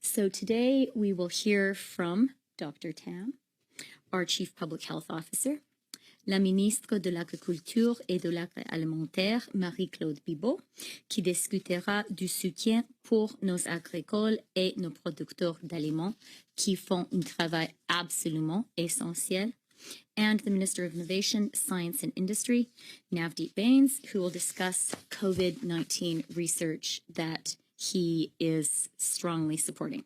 So today we will hear from Dr. Tam, our Chief Public Health Officer, la ministre de l'Agriculture et de l'Agroalimentaire, Marie-Claude Bibeau, qui discutera du soutien pour nos agricoles et nos producteurs d'aliments qui font un travail absolument essentiel, and the Minister of Innovation, Science and Industry, Navdeep Bains, who will discuss COVID-19 research that he is strongly supporting.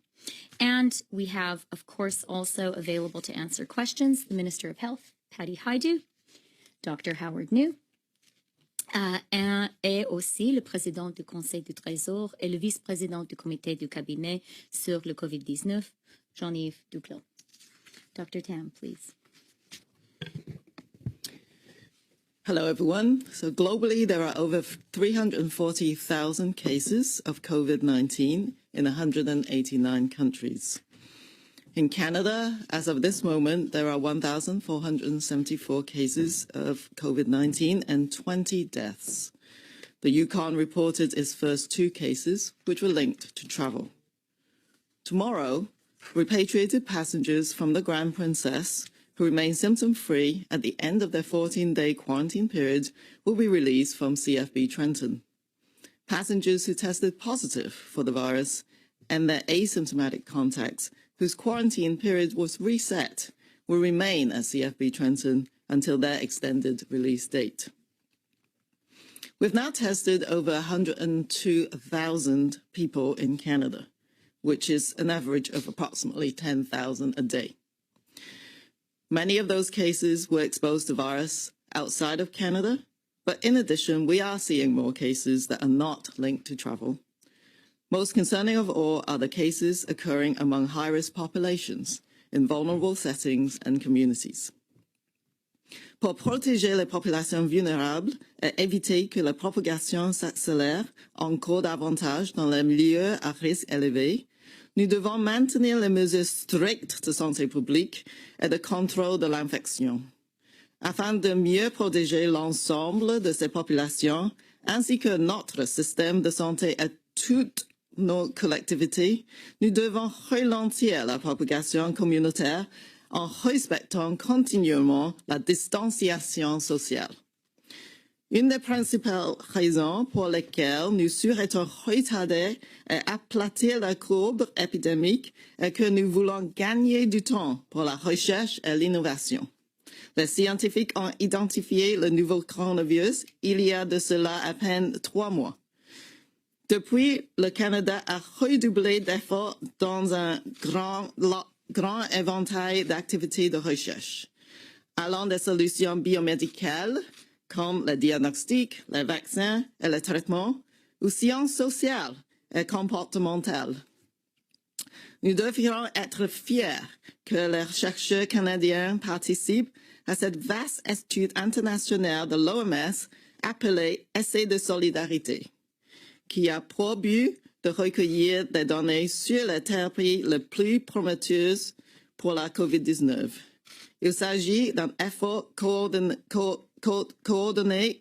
And we have, of course, also available to answer questions, the Minister of Health, Patty Hajdu, Dr. Howard New, et aussi le président du Conseil du Trésor et le vice-président du comité du cabinet sur le COVID-19, Jean-Yves Duclos. Dr. Tam, please. Hello, everyone. So globally, there are over 340,000 cases of COVID-19 in 189 countries. In Canada, as of this moment, there are 1,474 cases of COVID-19 and 20 deaths. The Yukon reported its first 2 cases, which were linked to travel. Tomorrow, repatriated passengers from the Grand Princess who remain symptom-free at the end of their 14-day quarantine period will be released from CFB Trenton. Passengers who tested positive for the virus and their asymptomatic contacts whose quarantine period was reset will remain at CFB Trenton until their extended release date. We've now tested over 102,000 people in Canada, which is an average of approximately 10,000 a day. Many of those cases were exposed to virus outside of Canada, but in addition, we are seeing more cases that are not linked to travel. Most concerning of all are the cases occurring among high-risk populations in vulnerable settings and communities. Pour protéger les populations vulnérables et éviter que la propagation s'accélère encore davantage dans les milieux à risque élevé, nous devons maintenir les mesures strictes de santé publique et de contrôle de l'infection. Afin de mieux protéger l'ensemble de ces populations, ainsi que notre système de santé et toutes nos collectivités, nous devons ralentir la propagation communautaire en respectant continuellement la distanciation sociale. Une des principales raisons pour lesquelles nous souhaitons retarder et aplatir la courbe épidémique est que nous voulons gagner du temps pour la recherche et l'innovation. Les scientifiques ont identifié le nouveau coronavirus il y a de cela à peine 3 mois. Depuis, le Canada a redoublé d'efforts dans un grand éventail d'activités de recherche, allant des solutions biomédicales, comme le diagnostic, les vaccins et les traitements, ou sciences sociales et comportementales. Nous devrions être fiers que les chercheurs canadiens participent à cette vaste étude internationale de l'OMS appelée Essai de solidarité, qui a pour but de recueillir des données sur les thérapies les plus prometteuses pour la COVID-19. Il s'agit d'un effort coordonné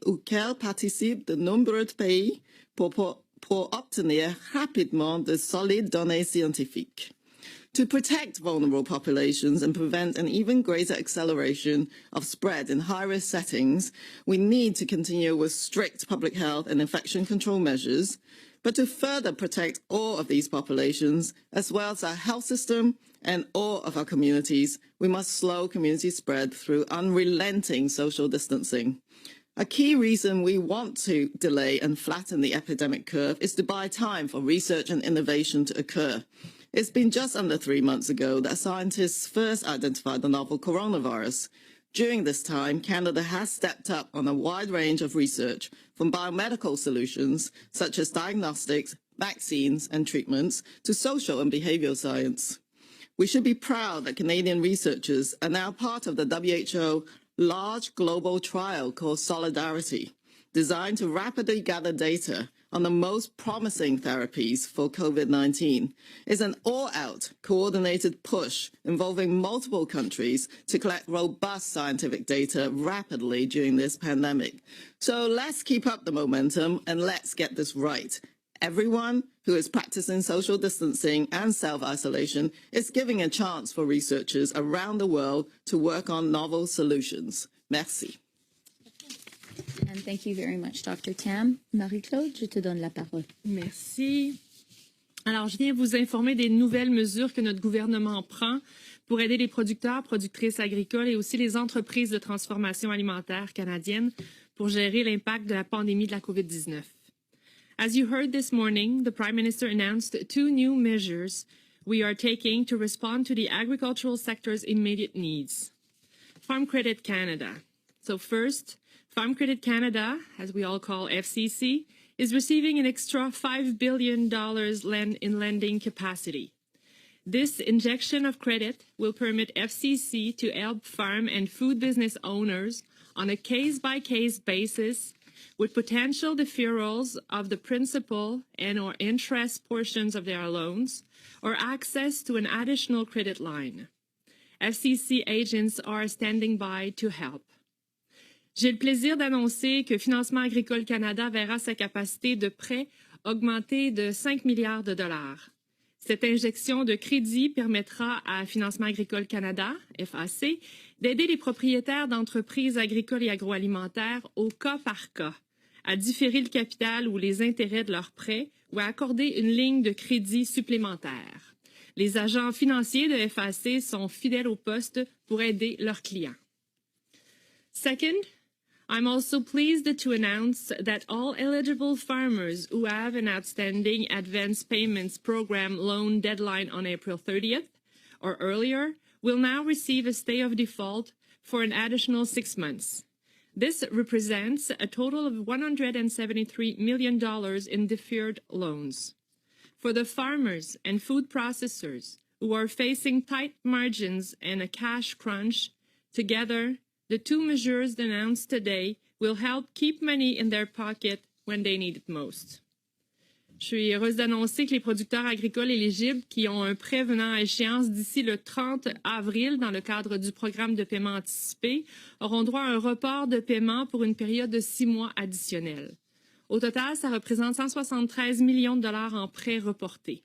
auquel participent de nombreux pays pour obtenir rapidement de solides données scientifiques. To protect vulnerable populations and prevent an even greater acceleration of spread in high-risk settings, we need to continue with strict public health and infection control measures, but to further protect all of these populations, as well as our health system and all of our communities, we must slow community spread through unrelenting social distancing. A key reason we want to delay and flatten the epidemic curve is to buy time for research and innovation to occur. It's been just under 3 months ago that scientists first identified the novel coronavirus. During this time, Canada has stepped up on a wide range of research, from biomedical solutions, such as diagnostics, vaccines and treatments, to social and behavioral science. We should be proud that Canadian researchers are now part of the WHO large global trial called Solidarity, designed to rapidly gather data on the most promising therapies for COVID-19. It's an all-out coordinated push involving multiple countries to collect robust scientific data rapidly during this pandemic. So let's keep up the momentum and let's get this right. Everyone who is practicing social distancing and self-isolation is giving a chance for researchers around the world to work on novel solutions. Merci. And thank you very much, Dr. Tam. Marie-Claude, je te donne la parole. Merci. Alors, je viens vous informer des nouvelles mesures que notre gouvernement prend pour aider les producteurs, productrices agricoles et aussi les entreprises de transformation alimentaire canadiennes pour gérer l'impact de la pandémie de la COVID-19. As you heard this morning, the Prime Minister announced 2 new measures we are taking to respond to the agricultural sector's immediate needs. Farm Credit Canada. So first, Farm Credit Canada, as we all call FCC, is receiving an extra $5 billion in lending capacity. This injection of credit will permit FCC to help farm and food business owners on a case-by-case basis with potential deferrals of the principal and/or interest portions of their loans or access to an additional credit line. FCC agents are standing by to help. J'ai le plaisir d'annoncer que Financement agricole Canada verra sa capacité de prêt augmenter de 5 milliards de dollars. Cette injection de crédit permettra à Financement agricole Canada, FAC, d'aider les propriétaires d'entreprises agricoles et agroalimentaires au cas par cas, à différer le capital ou les intérêts de leurs prêts ou à accorder une ligne de crédit supplémentaire. Les agents financiers de FAC sont fidèles au poste pour aider leurs clients. Second, I'm also pleased to announce that all eligible farmers who have an outstanding advance payments program loan deadline on April 30th or earlier will now receive a stay of default for an additional 6 months. This represents a total of $173 million in deferred loans. For the farmers and food processors who are facing tight margins and a cash crunch, together, the 2 measures announced today will help keep money in their pocket when they need it most. Je suis heureuse d'annoncer que les producteurs agricoles éligibles qui ont un prêt venant à échéance d'ici le 30 avril dans le cadre du programme de paiement anticipé auront droit à un report de paiement pour une période de 6 mois additionnels. Au total, ça représente 173 millions de dollars en prêts reportés.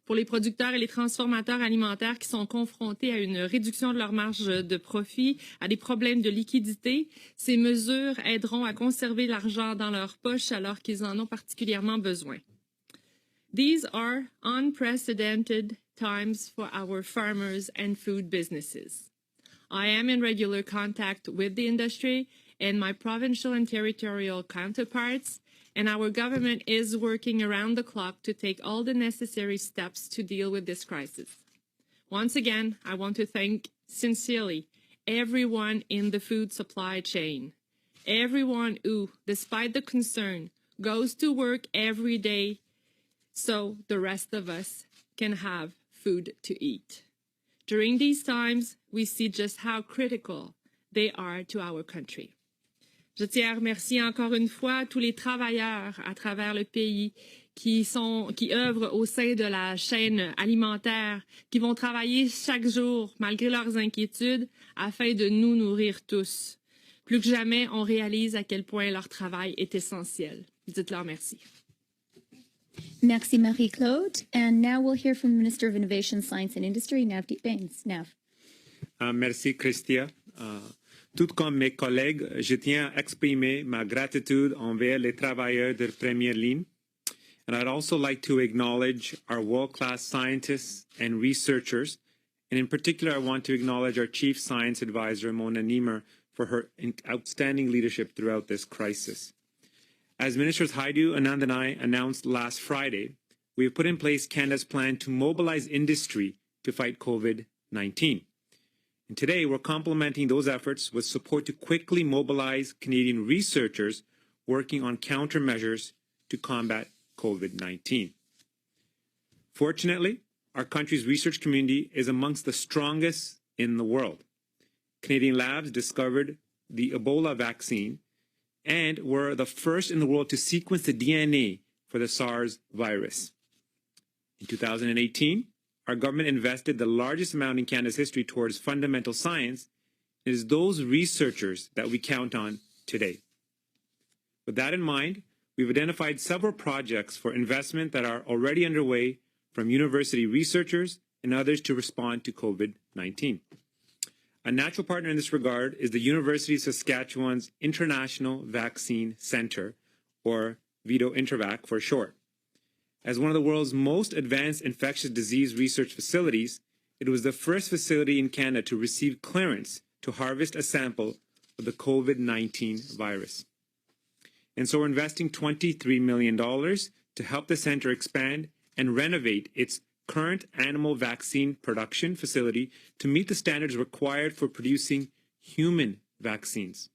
Pour les producteurs et les transformateurs alimentaires qui sont confrontés à une réduction de leur marge de profit, à des problèmes de liquidité, ces mesures aideront à conserver l'argent dans leur poche alors qu'ils en ont particulièrement besoin. These are unprecedented times for our farmers and food businesses. I am in regular contact with the industry and my provincial and territorial counterparts, and our government is working around the clock to take all the necessary steps to deal with this crisis. Once again, I want to thank sincerely everyone in the food supply chain, everyone who, despite the concern, goes to work every day so the rest of us can have food to eat. During these times, we see just how critical they are to our country. Je tiens à remercier encore une fois tous les travailleurs à travers le pays qui œuvrent au sein de la chaîne alimentaire, qui vont travailler chaque jour, malgré leurs inquiétudes, afin de nous nourrir tous. Plus que jamais, on réalise à quel point leur travail est essentiel. Dites-leur merci. Merci, Marie-Claude. And now we'll hear from the Minister of Innovation, Science and Industry, Navdeep Bains. Nav. Merci, Christia. Tout comme mes collègues, je tiens à exprimer ma gratitude envers les travailleurs de première ligne. And I'd also like to acknowledge our world-class scientists and researchers. And in particular, I want to acknowledge our Chief Science Advisor, Mona Niemer, for her outstanding leadership throughout this crisis. As Ministers Haidu, Anand, and I announced last Friday, we have put in place Canada's plan to mobilize industry to fight COVID-19. And today, we're complementing those efforts with support to quickly mobilize Canadian researchers working on countermeasures to combat COVID-19. Fortunately, our country's research community is amongst the strongest in the world. Canadian labs discovered the Ebola vaccine and were the first in the world to sequence the DNA for the SARS virus. In 2018, our government invested the largest amount in Canada's history towards fundamental science. It is those researchers that we count on today. With that in mind, we've identified several projects for investment that are already underway from university researchers and others to respond to COVID-19. A natural partner in this regard is the University of Saskatchewan's International Vaccine Centre, or VIDO Intervac for short. As one of the world's most advanced infectious disease research facilities, it was the first facility in Canada to receive clearance to harvest a sample of the COVID-19 virus. And so we're investing $23 million to help the center expand and renovate its current animal vaccine production facility to meet the standards required for producing human vaccines.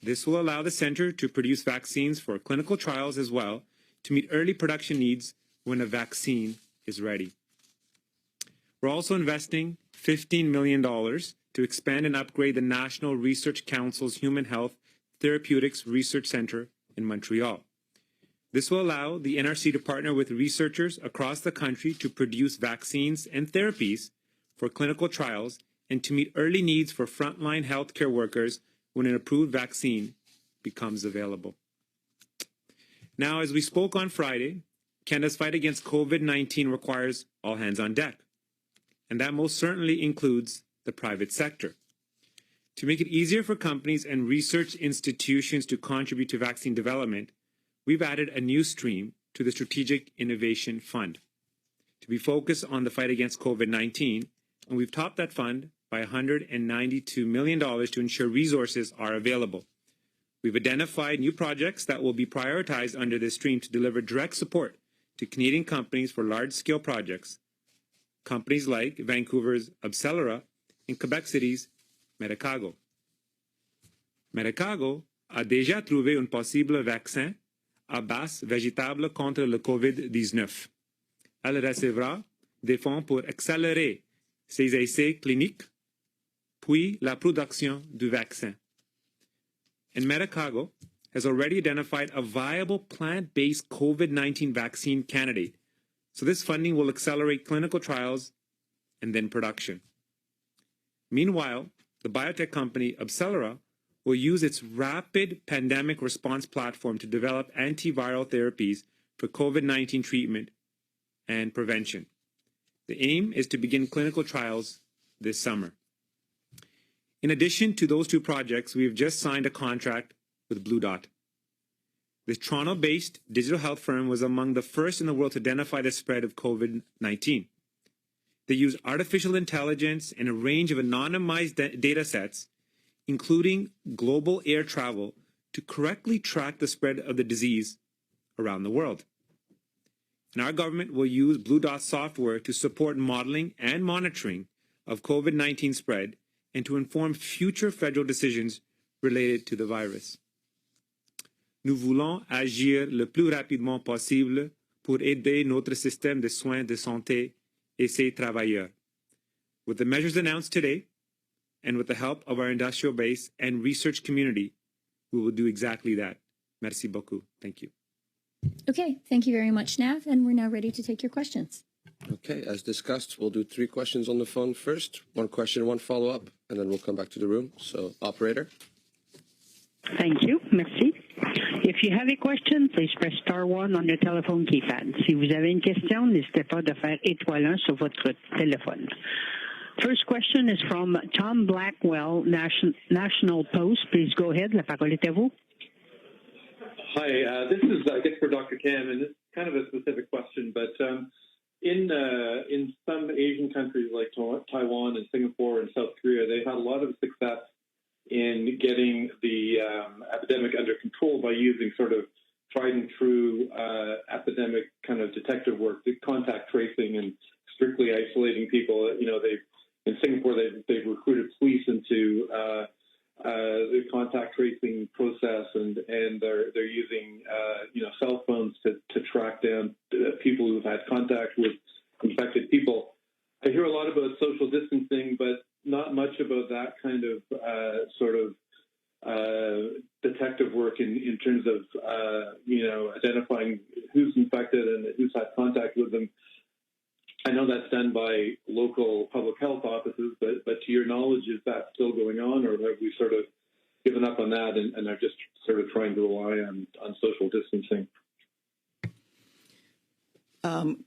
This will allow the center to produce vaccines for clinical trials as well to meet early production needs when a vaccine is ready. We're also investing $15 million to expand and upgrade the National Research Council's Human Health Therapeutics Research Center in Montreal. This will allow the NRC to partner with researchers across the country to produce vaccines and therapies for clinical trials and to meet early needs for frontline healthcare workers when an approved vaccine becomes available. Now, as we spoke on Friday, Canada's fight against COVID-19 requires all hands on deck, and that most certainly includes the private sector. To make it easier for companies and research institutions to contribute to vaccine development, we've added a new stream to the Strategic Innovation Fund to be focused on the fight against COVID-19, and we've topped that fund by $192 million to ensure resources are available. We've identified new projects that will be prioritized under this stream to deliver direct support to Canadian companies for large-scale projects, companies like Vancouver's Abcelera and Quebec City's Medicago. Medicago a déjà trouvé un possible vaccin à base végétable contre le COVID-19. Elle recevra des fonds pour accélérer ses essais cliniques, puis la production du vaccin. And Medicago has already identified a viable plant-based COVID-19 vaccine candidate. So this funding will accelerate clinical trials and then production. Meanwhile, the biotech company Abcelera will use its rapid pandemic response platform to develop antiviral therapies for COVID-19 treatment and prevention. The aim is to begin clinical trials this summer. In addition to those two projects, we have just signed a contract with Blue Dot. The Toronto-based digital health firm was among the first in the world to identify the spread of COVID-19. They use artificial intelligence and a range of anonymized data sets, including global air travel, to correctly track the spread of the disease around the world. And our government will use Blue Dot software to support modeling and monitoring of COVID-19 spread and to inform future federal decisions related to the virus. Nous voulons agir le plus rapidement possible pour aider notre système de soins de santé et ses travailleurs. With the measures announced today, and with the help of our industrial base and research community, we will do exactly that. Merci beaucoup. Thank you. Okay, thank you very much, Nav, and we're now ready to take your questions. Okay, as discussed, we'll do 3 questions on the phone first. 1 question, 1 follow-up, and then we'll come back to the room. So, operator. Thank you. Merci. If you have a question, please press star 1 on your telephone keypad. Si vous avez une question, n'hésitez pas de faire étoile 1 sur votre téléphone. First question is from Tom Blackwell, National Post. Please go ahead. La parole est à vous. Hi, this is, I guess, for Dr. Tam, and it's kind of a specific question, but in some Asian countries like Taiwan and Singapore and South Korea, they've had a lot of success in getting the epidemic under control by using sort of tried and true epidemic kind of detective work, contact tracing and strictly isolating people. You know, in Singapore, they've recruited police into the contact tracing process, and they're using cell phones to track down people who've had contact with infected people. I hear a lot about social distancing, but not much about that kind of detective work in terms of identifying who's infected and who's had contact with them. I know that's done by local public health offices, but to your knowledge, is that still going on, or have we sort of given up on that and are just sort of trying to rely on social distancing?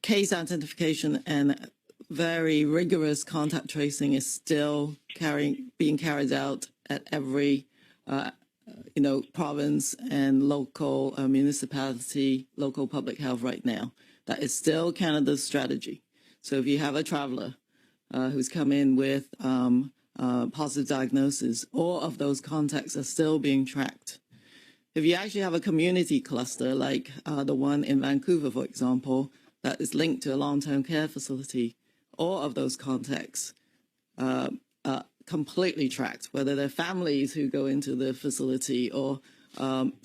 Case identification and very rigorous contact tracing is still being carried out at every province and local municipality, local public health right now. That is still Canada's strategy. So if you have a traveler who's come in with positive diagnosis, all of those contacts are still being tracked. If you actually have a community cluster like the one in Vancouver, for example, that is linked to a long-term care facility, all of those contacts are completely tracked, whether they're families who go into the facility or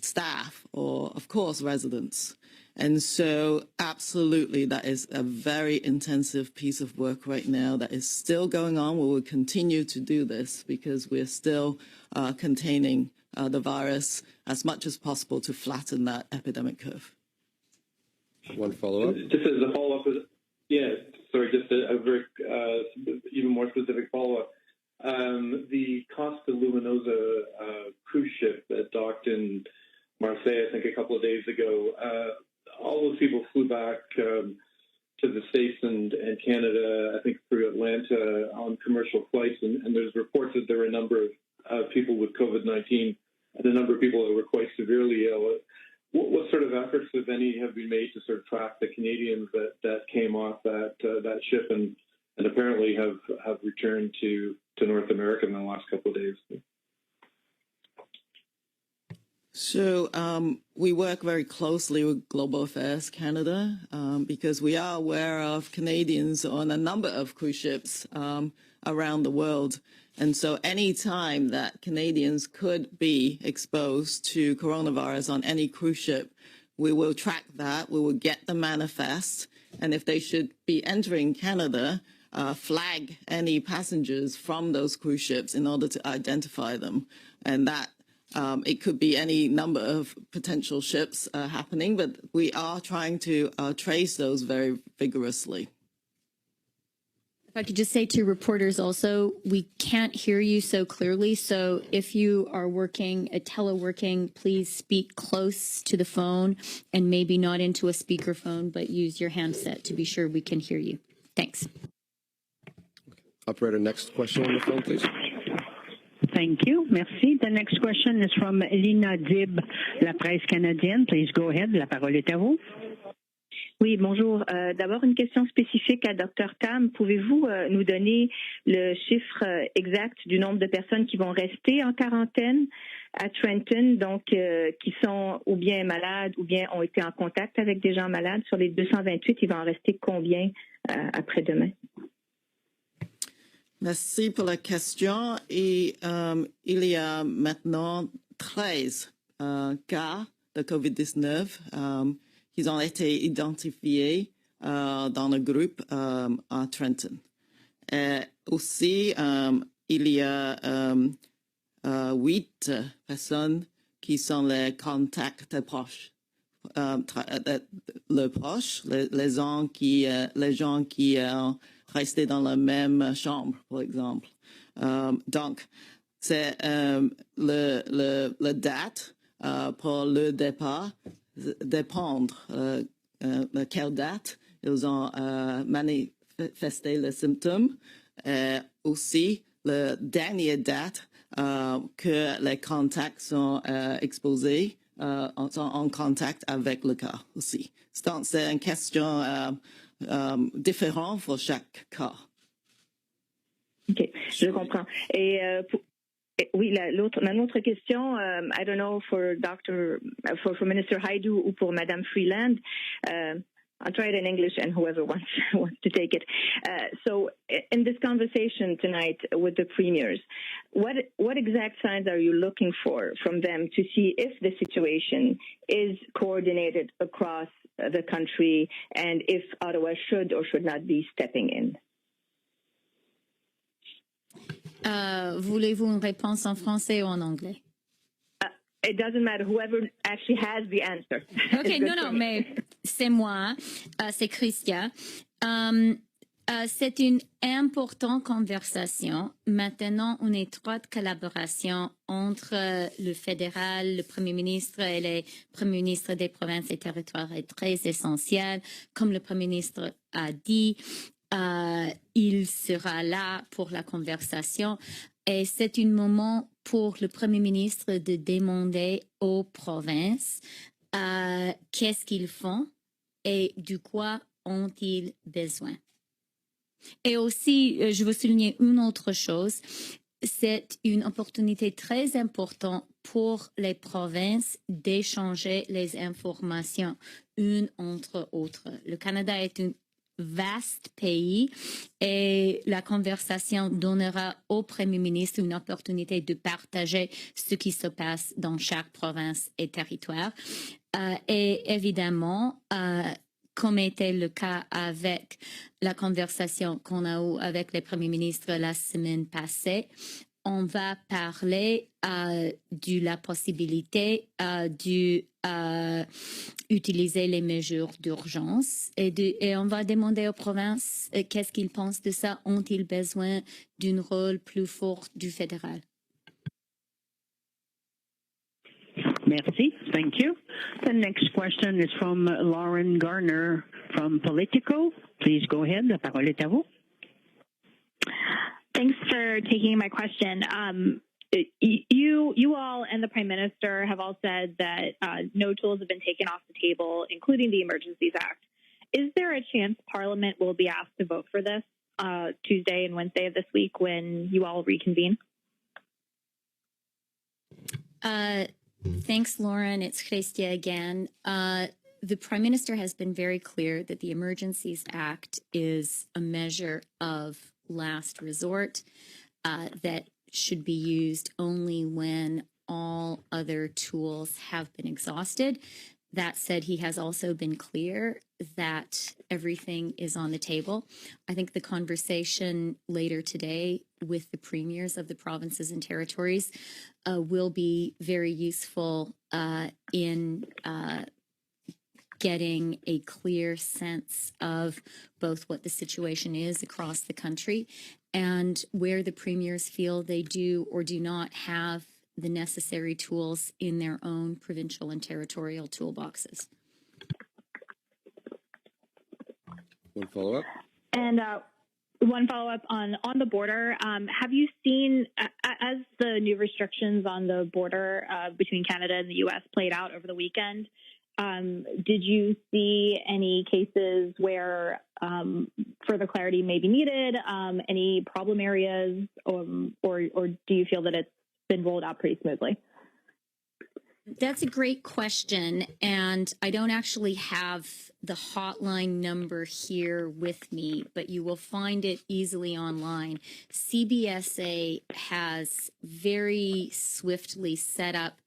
staff or, of course, residents. And so absolutely, that is a very intensive piece of work right now that is still going on. We will continue to do this because we're still containing the virus as much as possible to flatten that epidemic curve. One follow-up? Just as a follow-up, just a very even more specific follow-up. The Costa Luminosa cruise ship that docked in Marseille, I think a couple of days ago, all those people flew back to the States and Canada, I think through Atlanta on commercial flights, and there's reports that there were a number of people with COVID-19 and a number of people that were quite severely ill. What sort of efforts, if any, have been made to sort of track the Canadians that came off that ship and apparently have returned to North America in the last couple of days? So we work very closely with Global Affairs Canada because we are aware of Canadians on a number of cruise ships around the world. And so any time that Canadians could be exposed to coronavirus on any cruise ship, we will track that. We will get the manifest. And if they should be entering Canada, flag any passengers from those cruise ships in order to identify them. And that it could be any number of potential ships happening, but we are trying to trace those very vigorously. If I could just say to reporters also, we can't hear you so clearly. So if you are teleworking, please speak close to the phone and maybe not into a speakerphone, but use your handset to be sure we can hear you. Thanks. Operator, next question on the phone, please. Thank you. Merci. The next question is from Lina Dib, La Presse canadienne. Please go ahead. La parole est à vous. Oui, bonjour. D'abord, une question spécifique à Dr. Tam. Pouvez-vous nous donner le chiffre exact du nombre de personnes qui vont rester en quarantaine à Trenton, donc qui sont ou bien malades ou bien ont été en contact avec des gens malades? Sur les 228, il va en rester combien après-demain? Merci pour la question. Et il y a maintenant 13 cas de COVID-19 qui ont été identifiés dans le groupe à Trenton. Aussi, il y a 8 personnes qui sont les contacts proches. Les gens qui ont resté dans la même chambre, par exemple. Donc, c'est la date pour le départ dépendre de quelle date ils ont manifesté les symptômes. Aussi, la dernière date que les contacts sont exposés, sont en contact avec le cas aussi. Donc, c'est une question différente pour chaque cas. OK, je comprends. Et oui, ma autre question, I don't know for Minister Haidu ou pour Madame Freeland. I'll try it in English and whoever wants to take it. So in this conversation tonight with the premiers, what exact signs are you looking for from them to see if the situation is coordinated across the country and if Ottawa should or should not be stepping in? Voulez-vous une réponse en français ou en anglais? It doesn't matter. Whoever actually has the answer. OK, non, mais c'est moi. C'est Christia. C'est une importante conversation. Maintenant, une étroite collaboration entre le fédéral, le Premier ministre et les Premiers ministres des provinces et territoires est très essentielle. Comme le Premier ministre a dit, il sera là pour la conversation. Et c'est un moment pour le Premier ministre de demander aux provinces qu'est-ce qu'ils font et de quoi ont-ils besoin. Et aussi, je veux souligner une autre chose, c'est une opportunité très importante pour les provinces d'échanger les informations une entre autres. Le Canada est un vaste pays et la conversation donnera au Premier ministre une opportunité de partager ce qui se passe dans chaque province et territoire. Et évidemment, comme était le cas avec la conversation qu'on a eue avec le Premier ministre la semaine passée, on va parler de la possibilité d'utiliser les mesures d'urgence et on va demander aux provinces qu'est-ce qu'ils pensent de ça. Ont-ils besoin d'un rôle plus fort du fédéral? Merci. Thank you. The next question is from Lauren Garner from Politico. Please go ahead. La parole est à vous. Thanks for taking my question. You all and the Prime Minister have all said that no tools have been taken off the table, including the Emergencies Act. Is there a chance Parliament will be asked to vote for this Tuesday and Wednesday of this week when you all reconvene? Thanks, Lauren. It's Christia again. The Prime Minister has been very clear that the Emergencies Act is a measure of last resort that should be used only when all other tools have been exhausted. That said, he has also been clear that everything is on the table. I think the conversation later today with the premiers of the provinces and territories will be very useful in getting a clear sense of both what the situation is across the country and where the premiers feel they do or do not have the necessary tools in their own provincial and territorial toolboxes. One follow-up? And one follow-up on the border. Have you seen, as the new restrictions on the border between Canada and the U.S. played out over the weekend, did you see any cases where further clarity may be needed, any problem areas, or do you feel that it's been rolled out pretty smoothly? That's a great question, and I don't actually have the hotline number here with me, but you will find it easily online. CBSA has very swiftly set up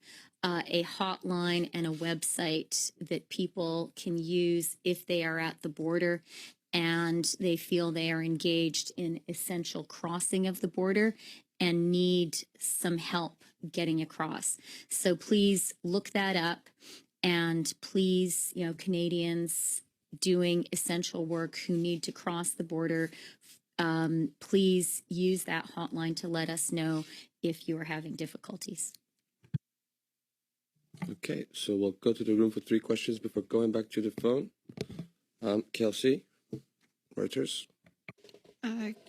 a hotline and a website that people can use if they are at the border and they feel they are engaged in essential crossing of the border and need some help getting across. So please look that up, and please, Canadians doing essential work who need to cross the border, please use that hotline to let us know if you are having difficulties. Okay, so we'll go to the room for 3 questions before going back to the phone. Kelsey, Reuters.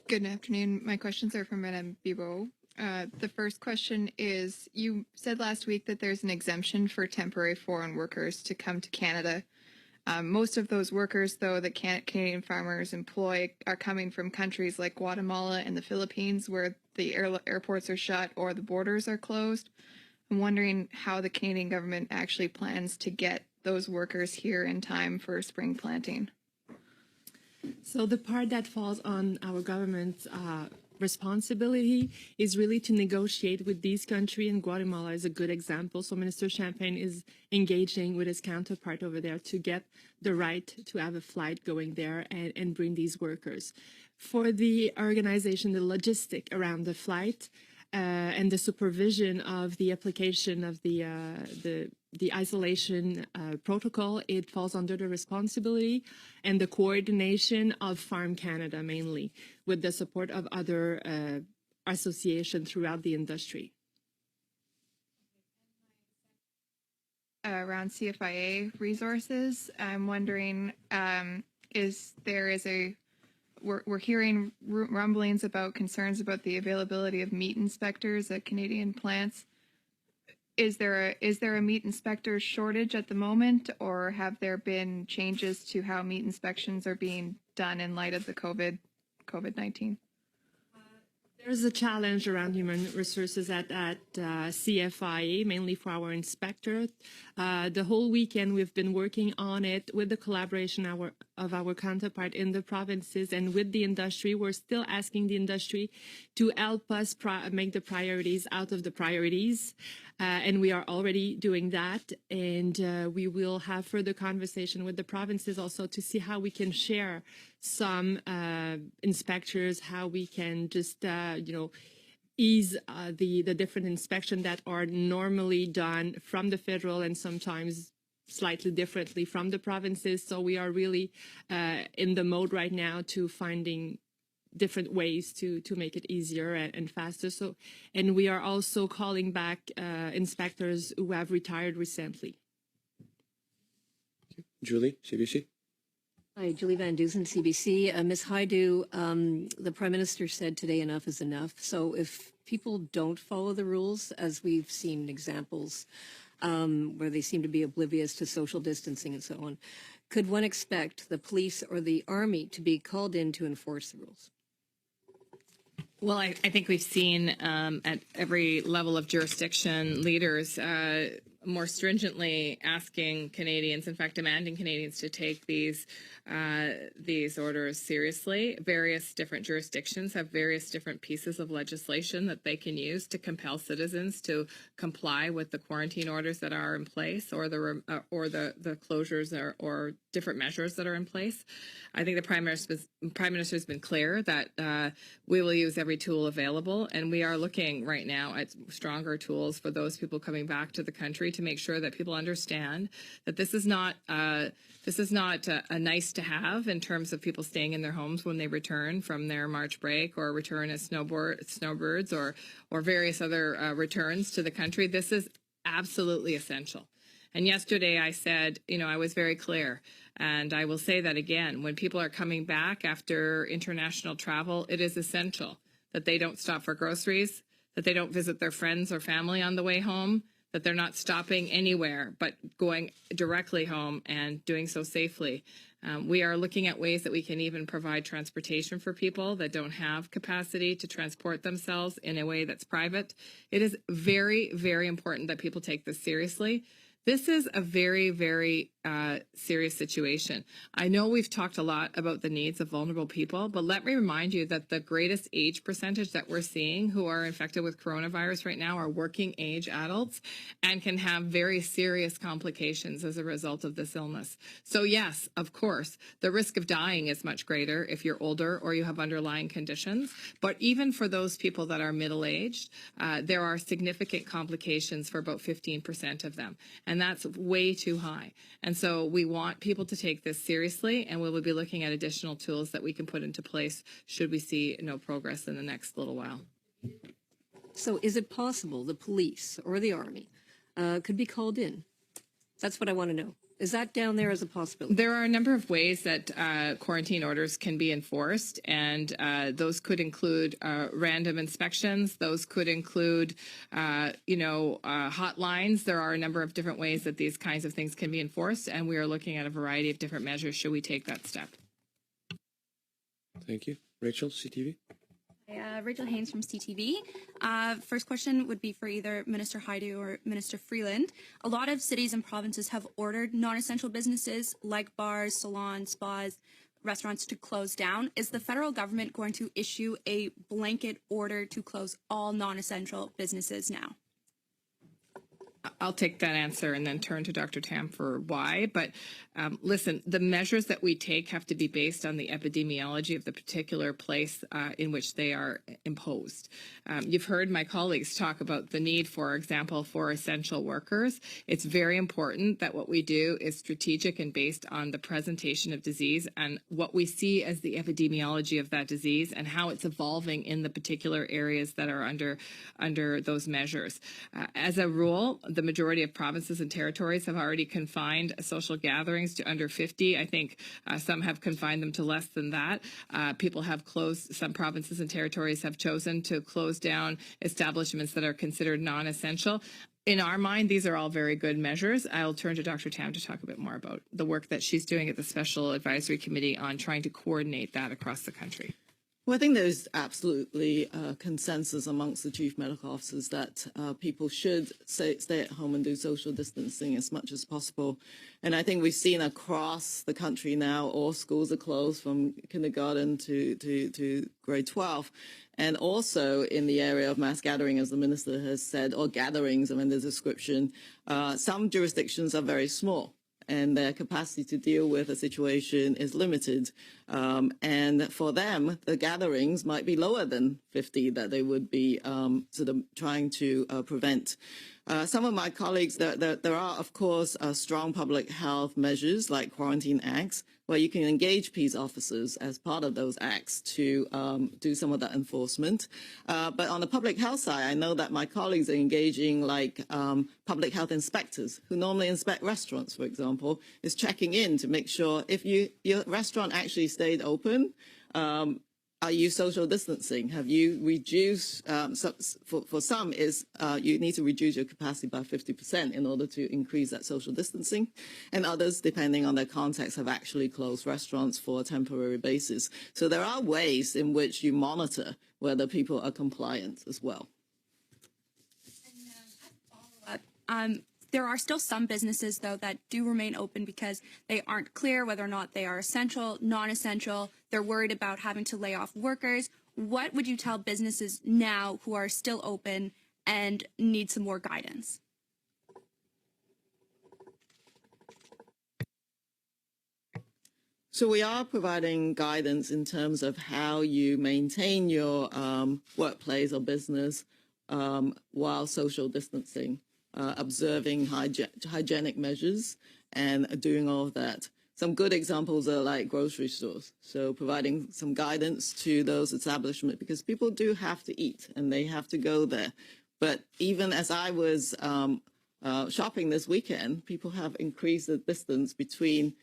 Good afternoon. My questions are from Madame Bibeau. The first question is, you said last week that there's an exemption for temporary foreign workers to come to Canada. Most of those workers, though, that Canadian farmers employ are coming from countries like Guatemala and the Philippines, where the airports are shut or the borders are closed. I'm wondering how the Canadian government actually plans to get those workers here in time for spring planting. So the part that falls on our government's responsibility is really to negotiate with these countries, and Guatemala is a good example. So Minister Champagne is engaging with his counterpart over there to get the right to have a flight going there and bring these workers. For the organization, the logistic around the flight and the supervision of the application of the isolation protocol, it falls under the responsibility and the coordination of Farm Canada mainly, with the support of other associations throughout the industry. Around CFIA resources, I'm wondering, we're hearing rumblings about concerns about the availability of meat inspectors at Canadian plants. Is there a meat inspector shortage at the moment, or have there been changes to how meat inspections are being done in light of the COVID-19? There's a challenge around human resources at CFIA, mainly for our inspector. The whole weekend we've been working on it with the collaboration of our counterpart in the provinces and with the industry. We're still asking the industry to help us make the priorities out of the priorities. And we are already doing that. And we will have further conversation with the provinces also to see how we can share some inspectors, how we can just, ease the different inspections that are normally done from the federal and sometimes slightly differently from the provinces. So we are really in the mode right now to finding different ways to make it easier and faster. So, and we are also calling back inspectors who have retired recently. Julie, CBC. Hi, Julie Van Dusen, CBC. Ms. Haidu, the Prime Minister said today enough is enough. So if people don't follow the rules, as we've seen examples where they seem to be oblivious to social distancing and so on, could one expect the police or the army to be called in to enforce the rules? Well, I think we've seen at every level of jurisdiction leaders more stringently asking Canadians, in fact, demanding Canadians to take these orders seriously. Various different jurisdictions have various different pieces of legislation that they can use to compel citizens to comply with the quarantine orders that are in place, or the closures or different measures that are in place. I think the Prime Minister has been clear that we will use every tool available, and we are looking right now at stronger tools for those people coming back to the country to make sure that people understand that this is not a nice to have in terms of people staying in their homes when they return from their March break or return as snowbirds or various other returns to the country. This is absolutely essential. And yesterday I said, I was very clear, and I will say that again. When people are coming back after international travel, it is essential that they don't stop for groceries, that they don't visit their friends or family on the way home, that they're not stopping anywhere but going directly home and doing so safely. We are looking at ways that we can even provide transportation for people that don't have capacity to transport themselves in a way that's private. It is very, very important that people take this seriously. This is a very, very serious situation. I know we've talked a lot about the needs of vulnerable people, but let me remind you that the greatest age percentage that we're seeing who are infected with coronavirus right now are working age adults and can have very serious complications as a result of this illness. So yes, of course, the risk of dying is much greater if you're older or you have underlying conditions. But even for those people that are middle-aged, there are significant complications for about 15% of them. And that's way too high. And so we want people to take this seriously, and we will be looking at additional tools that we can put into place should we see no progress in the next little while. So is it possible the police or the army could be called in? That's what I want to know. Is that down there as a possibility? There are a number of ways that quarantine orders can be enforced, and those could include random inspections. Those could include, hotlines. There are a number of different ways that these kinds of things can be enforced, and we are looking at a variety of different measures should we take that step. Thank you. Rachel, CTV. Rachel Haynes from CTV. First question would be for either Minister Haidu or Minister Freeland. A lot of cities and provinces have ordered non-essential businesses like bars, salons, spas, restaurants to close down. Is the federal government going to issue a blanket order to close all non-essential businesses now? I'll take that answer and then turn to Dr. Tam for why. But listen, the measures that we take have to be based on the epidemiology of the particular place in which they are imposed. You've heard my colleagues talk about the need, for example, for essential workers. It's very important that what we do is strategic and based on the presentation of disease and what we see as the epidemiology of that disease and how it's evolving in the particular areas that are under those measures. As a rule, the majority of provinces and territories have already confined social gatherings to under 50. I think some have confined them to less than that. People have closed, some provinces and territories have chosen to close down establishments that are considered non-essential. In our mind, these are all very good measures. I'll turn to Dr. Tam to talk a bit more about the work that she's doing at the Special Advisory Committee on trying to coordinate that across the country. Well, I think there's absolutely consensus amongst the chief medical officers that people should stay at home and do social distancing as much as possible. And I think we've seen across the country now, all schools are closed from kindergarten to grade 12. And also in the area of mass gathering, as the minister has said, or gatherings, I mean, the description, some jurisdictions are very small, and their capacity to deal with a situation is limited. And for them, the gatherings might be lower than 50 that they would be sort of trying to prevent. Some of my colleagues, there are, of course, strong public health measures like quarantine acts, where you can engage peace officers as part of those acts to do some of that enforcement. But on the public health side, I know that my colleagues are engaging like public health inspectors who normally inspect restaurants, for example, is checking in to make sure if your restaurant actually stayed open, are you social distancing? Have you reduced, for some is you need to reduce your capacity by 50% in order to increase that social distancing. And others, depending on their context, have actually closed restaurants for a temporary basis. So there are ways in which you monitor whether people are compliant as well. There are still some businesses, though, that do remain open because they aren't clear whether or not they are essential, non-essential. They're worried about having to lay off workers. What would you tell businesses now who are still open and need some more guidance? So we are providing guidance in terms of how you maintain your workplace or business while social distancing. Observing hygienic measures and doing all of that. Some good examples are like grocery stores. So providing some guidance to those establishments because people do have to eat and they have to go there. But even as I was shopping this weekend, people have increased the distance between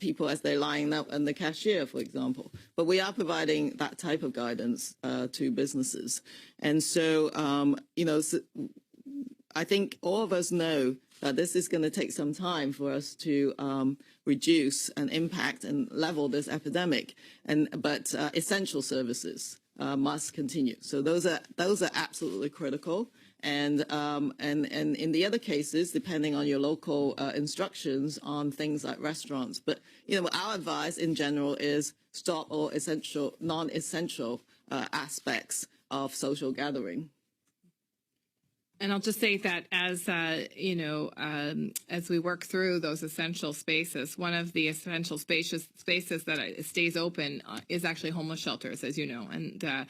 people as they're lining up and the cashier, for example. But we are providing that type of guidance to businesses. And so, you know, I think all of us know that this is going to take some time for us to reduce and impact and level this epidemic. But essential services must continue. So those are absolutely critical. And in the other cases, depending on your local instructions on things like restaurants. But you know, our advice in general is stop all non-essential aspects of social gathering. And I'll just say that as, as we work through those essential spaces, one of the essential spaces that stays open is actually homeless shelters, as you know. And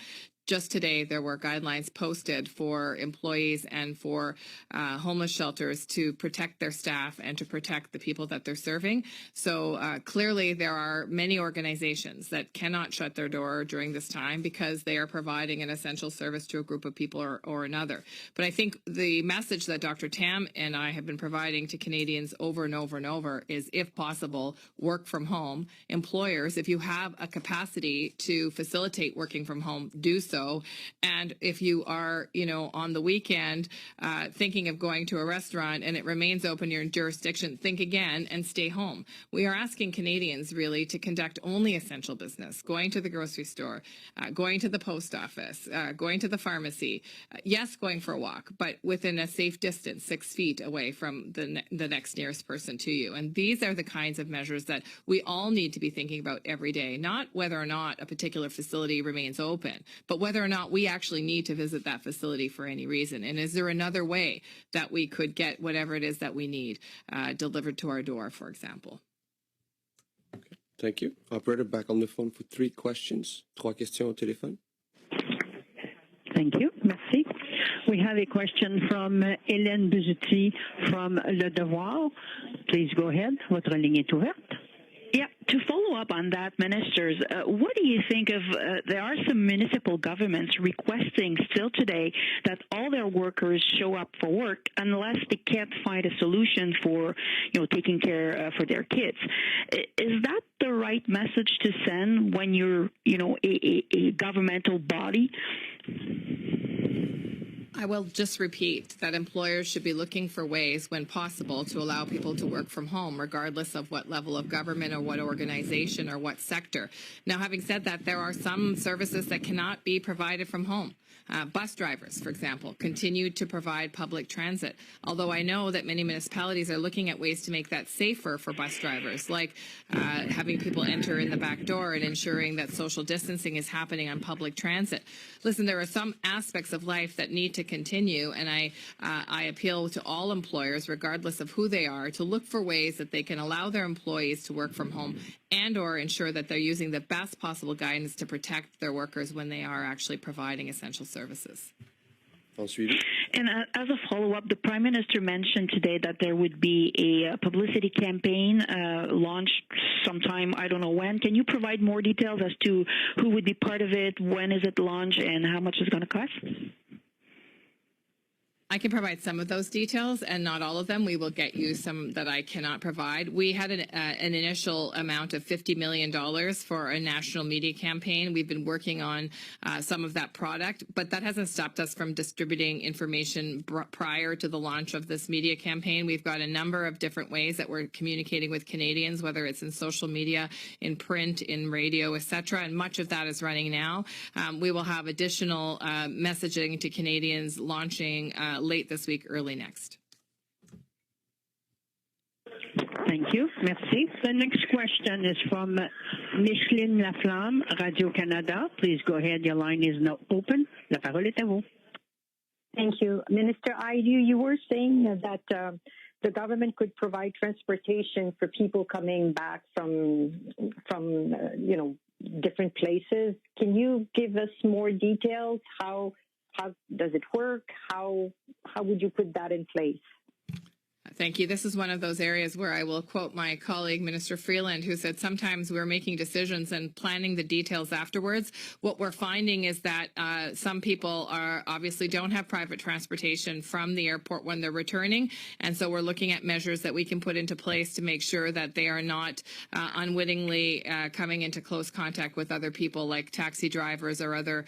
just today, there were guidelines posted for employees and for homeless shelters to protect their staff and to protect the people that they're serving. So clearly, there are many organizations that cannot shut their door during this time because they are providing an essential service to a group of people or another. But I think the message that Dr. Tam and I have been providing to Canadians over and over and over is, if possible, work from home. Employers, if you have a capacity to facilitate working from home, do so. And if you are, on the weekend thinking of going to a restaurant and it remains open in your jurisdiction, think again and stay home. We are asking Canadians really to conduct only essential business, going to the grocery store, going to the post office, going to the pharmacy, yes, going for a walk, but within a safe distance, 6 feet away from the next nearest person to you. And these are the kinds of measures that we all need to be thinking about every day, not whether or not a particular facility remains open, but whether or not we actually need to visit that facility for any reason. And is there another way that we could get whatever it is that we need delivered to our door, for example? Okay. Thank you. Operator, back on the phone for 3 questions. 3 questions au téléphone. Thank you. Merci. We have a question from Hélène Buzuti from Le Devoir. Please go ahead. Votre ligne est ouverte. Yeah, to follow up on that, ministers, what do you think of, there are some municipal governments requesting still today that all their workers show up for work unless they can't find a solution for, taking care for their kids. Is that the right message to send when you're, a governmental body? I will just repeat that employers should be looking for ways, when possible, to allow people to work from home, regardless of what level of government or what organization or what sector. Now, having said that, there are some services that cannot be provided from home. Bus drivers, for example, continue to provide public transit, although I know that many municipalities are looking at ways to make that safer for bus drivers, like having people enter in the back door and ensuring that social distancing is happening on public transit. Listen, there are some aspects of life that need to continue, and I appeal to all employers, regardless of who they are, to look for ways that they can allow their employees to work from home and or ensure that they're using the best possible guidance to protect their workers when they are actually providing essential services. And as a follow-up, the Prime Minister mentioned today that there would be a publicity campaign launched sometime, I don't know when. Can you provide more details as to who would be part of it, when is it launched, and how much it's going to cost? I can provide some of those details and not all of them. We will get you some that I cannot provide. We had an initial amount of $50 million for a national media campaign. We've been working on some of that product, but that hasn't stopped us from distributing information prior to the launch of this media campaign. We've got a number of different ways that we're communicating with Canadians, whether it's in social media, in print, in radio, etc., and much of that is running now. We will have additional messaging to Canadians launching late this week, early next. Thank you. Merci. The next question is from Micheline Laflamme, Radio-Canada. Please go ahead. Your line is now open. La parole est à vous. Thank you. Minister Hajdu, you were saying that the government could provide transportation for people coming back from different places. Can you give us more details? How does it work? How would you put that in place? Thank you. This is one of those areas where I will quote my colleague, Minister Freeland, who said sometimes we're making decisions and planning the details afterwards. What we're finding is that some people obviously don't have private transportation from the airport when they're returning. And so we're looking at measures that we can put into place to make sure that they are not unwittingly coming into close contact with other people like taxi drivers or other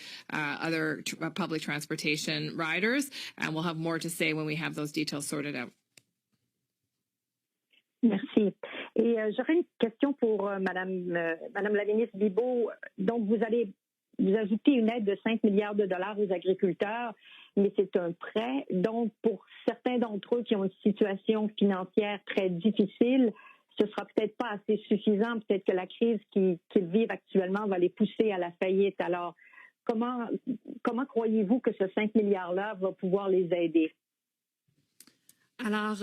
public transportation riders. And we'll have more to say when we have those details sorted out. Merci. Et j'aurais une question pour Madame la ministre Bibeau. Donc, vous allez ajouter une aide de 5 milliards de dollars aux agriculteurs, mais c'est un prêt. Donc, pour certains d'entre eux qui ont une situation financière très difficile, ce sera peut-être pas assez suffisant. Peut-être que la crise qu'ils vivent actuellement va les pousser à la faillite. Alors, comment croyez-vous que ce 5 milliards-là va pouvoir les aider? Alors,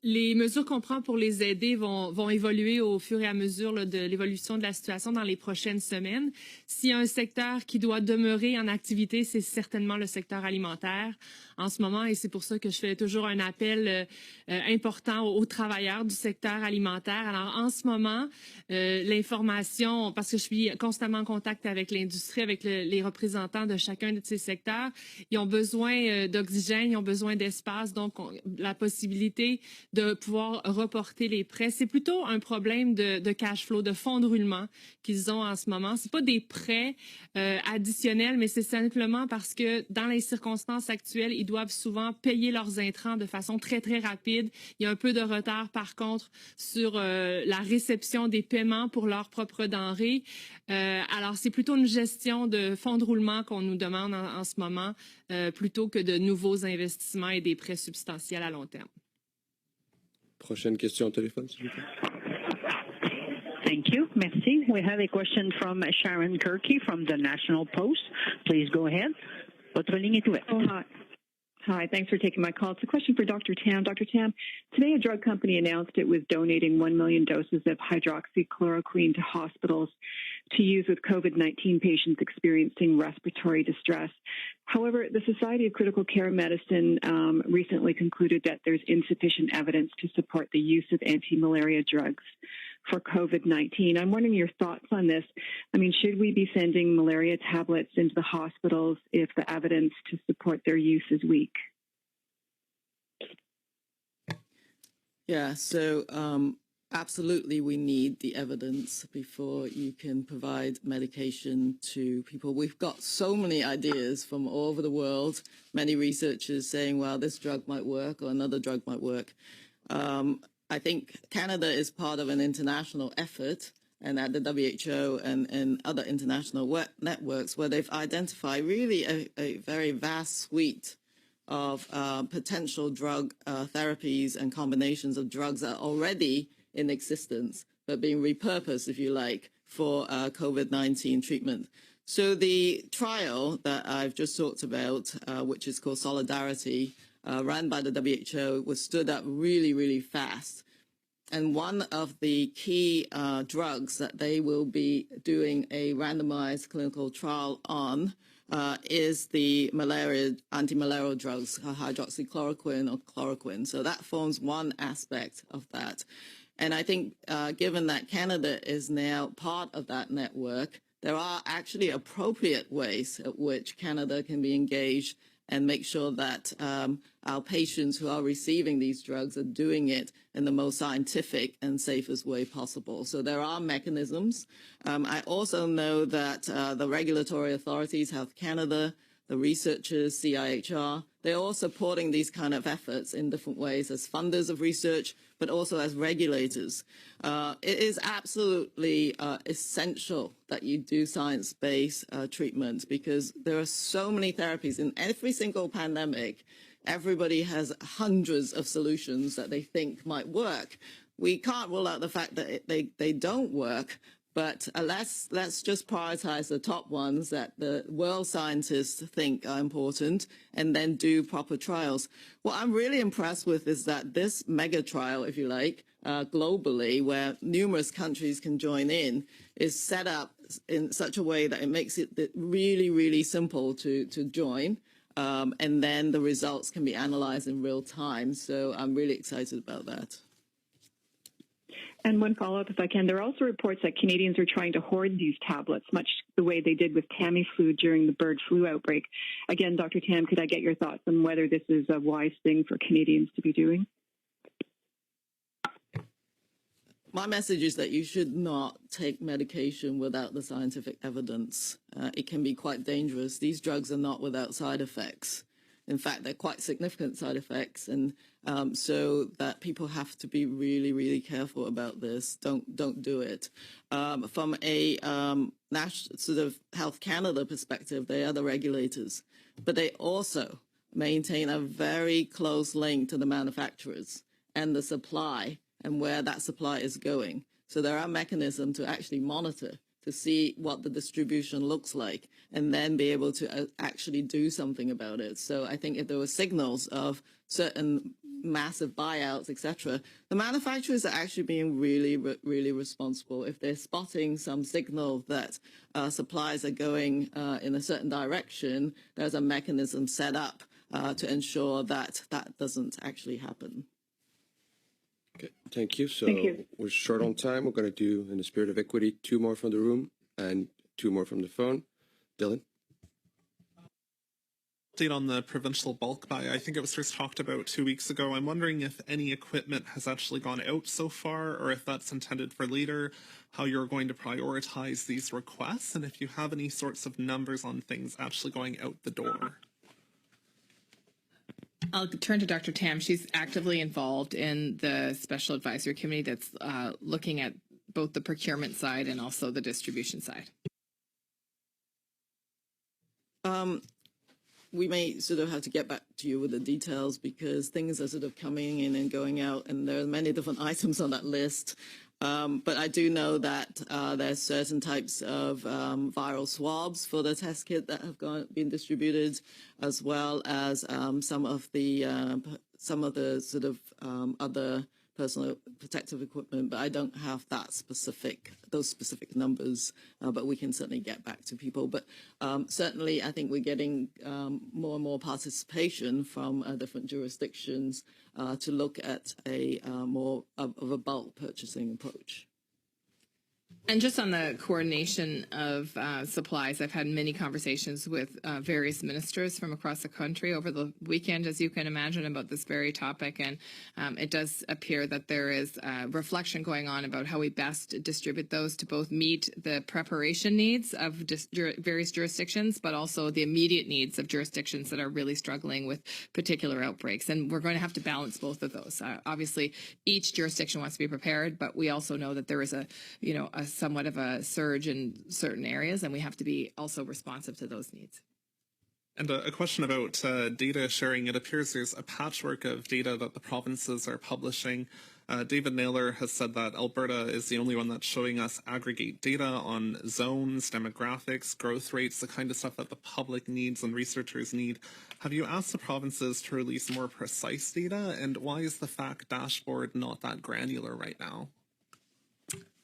les mesures qu'on prend pour les aider vont évoluer au fur et à mesure de l'évolution de la situation dans les prochaines semaines. S'il y a un secteur qui doit demeurer en activité, c'est certainement le secteur alimentaire en ce moment, et c'est pour ça que je fais toujours un appel important aux travailleurs du secteur alimentaire. Alors, en ce moment, l'information, parce que je suis constamment en contact avec l'industrie, avec les représentants de chacun de ces secteurs, ils ont besoin d'oxygène, ils ont besoin d'espace, donc la possibilité de pouvoir reporter les prêts. C'est plutôt un problème de cash flow, de fonds de roulement qu'ils ont en ce moment. C'est pas des prêts additionnels, mais c'est simplement parce que dans les circonstances actuelles, ils doivent souvent payer leurs intrants de façon très, très rapide. Il y a un peu de retard, par contre, sur la réception des paiements pour leurs propres denrées. Alors, c'est plutôt une gestion de fonds de roulement qu'on nous demande en ce moment, plutôt que de nouveaux investissements et des prêts substantiels à long terme. Prochaine question au téléphone, s'il vous plaît. Thank you. Merci. We have a question from Sharon Kirky from the National Post. Please go ahead. Votre ligne est ouverte. Oh, hi. Hi, thanks for taking my call. It's a question for Dr. Tam. Dr. Tam, today a drug company announced it was donating 1 million doses of hydroxychloroquine to hospitals to use with COVID-19 patients experiencing respiratory distress. However, the Society of Critical Care Medicine recently concluded that there's insufficient evidence to support the use of anti-malaria drugs for COVID-19. I'm wondering your thoughts on this. I mean, should we be sending malaria tablets into the hospitals if the evidence to support their use is weak? Yeah, so absolutely we need the evidence before you can provide medication to people. We've got so many ideas from all over the world, many researchers saying, well, this drug might work or another drug might work. I think Canada is part of an international effort, and at the WHO and other international networks where they've identified really a very vast suite of potential drug therapies and combinations of drugs that are already in existence, but being repurposed, if you like, for COVID-19 treatment. So the trial that I've just talked about, which is called Solidarity, ran by the WHO, was stood up really, really fast. And one of the key drugs that they will be doing a randomized clinical trial on is the anti-malarial drugs, hydroxychloroquine or chloroquine. So that forms one aspect of that. And I think given that Canada is now part of that network, there are actually appropriate ways at which Canada can be engaged and make sure that our patients who are receiving these drugs are doing it in the most scientific and safest way possible. So there are mechanisms. I also know that the regulatory authorities, Health Canada, the researchers, CIHR, they're all supporting these kind of efforts in different ways as funders of research, but also as regulators. It is absolutely essential that you do science-based treatment because there are so many therapies in every single pandemic. Everybody has hundreds of solutions that they think might work. We can't rule out the fact that they don't work, but let's just prioritize the top ones that the world scientists think are important and then do proper trials. What I'm really impressed with is that this mega trial, if you like, globally, where numerous countries can join in, is set up in such a way that it makes it really, really simple to join. And then the results can be analyzed in real time. So I'm really excited about that. And one follow-up, if I can. There are also reports that Canadians are trying to hoard these tablets, much the way they did with Tamiflu during the bird flu outbreak. Again, Dr. Tam, could I get your thoughts on whether this is a wise thing for Canadians to be doing? My message is that you should not take medication without the scientific evidence. It can be quite dangerous. These drugs are not without side effects. In fact, they're quite significant side effects, and so that people have to be really, really careful about this. Don't do it. From a national sort of Health Canada perspective, they are the regulators, but they also maintain a very close link to the manufacturers and the supply and where that supply is going. So there are mechanisms to actually monitor to see what the distribution looks like and then be able to actually do something about it. So I think if there were signals of certain massive buyouts, etc., the manufacturers are actually being really, really responsible. If they're spotting some signal that supplies are going in a certain direction, there's a mechanism set up to ensure that that doesn't actually happen. Okay, thank you. So Thank you. We're short on time. We're going to do, in the spirit of equity, 2 more from the room and 2 more from the phone. Dylan? Update on the provincial bulk buy. I think it was first talked about 2 weeks ago. I'm wondering if any equipment has actually gone out so far, or if that's intended for later, how you're going to prioritize these requests, and if you have any sorts of numbers on things actually going out the door. I'll turn to Dr. Tam. She's actively involved in the Special Advisory Committee that's looking at both the procurement side and also the distribution side. We may sort of have to get back to you with the details because things are sort of coming in and going out, and there are many different items on that list. But I do know that there's certain types of viral swabs for the test kit that have been distributed, as well as some of the sort of other personal protective equipment. But I don't have those specific numbers. But we can certainly get back to people. But certainly, I think we're getting more and more participation from different jurisdictions to look at a more of a bulk purchasing approach. And just on the coordination of supplies, I've had many conversations with various ministers from across the country over the weekend, as you can imagine, about this very topic. And it does appear that there is reflection going on about how we best distribute those to both meet the preparation needs of various jurisdictions, but also the immediate needs of jurisdictions that are really struggling with particular outbreaks. And we're going to have to balance both of those. Obviously, each jurisdiction wants to be prepared, but we also know that there is a somewhat of a surge in certain areas, and we have to be also responsive to those needs. And a question about data sharing. It appears there's a patchwork of data that the provinces are publishing. David Naylor has said that Alberta is the only one that's showing us aggregate data on zones, demographics, growth rates, the kind of stuff that the public needs and researchers need. Have you asked the provinces to release more precise data? And why is the FACT dashboard not that granular right now?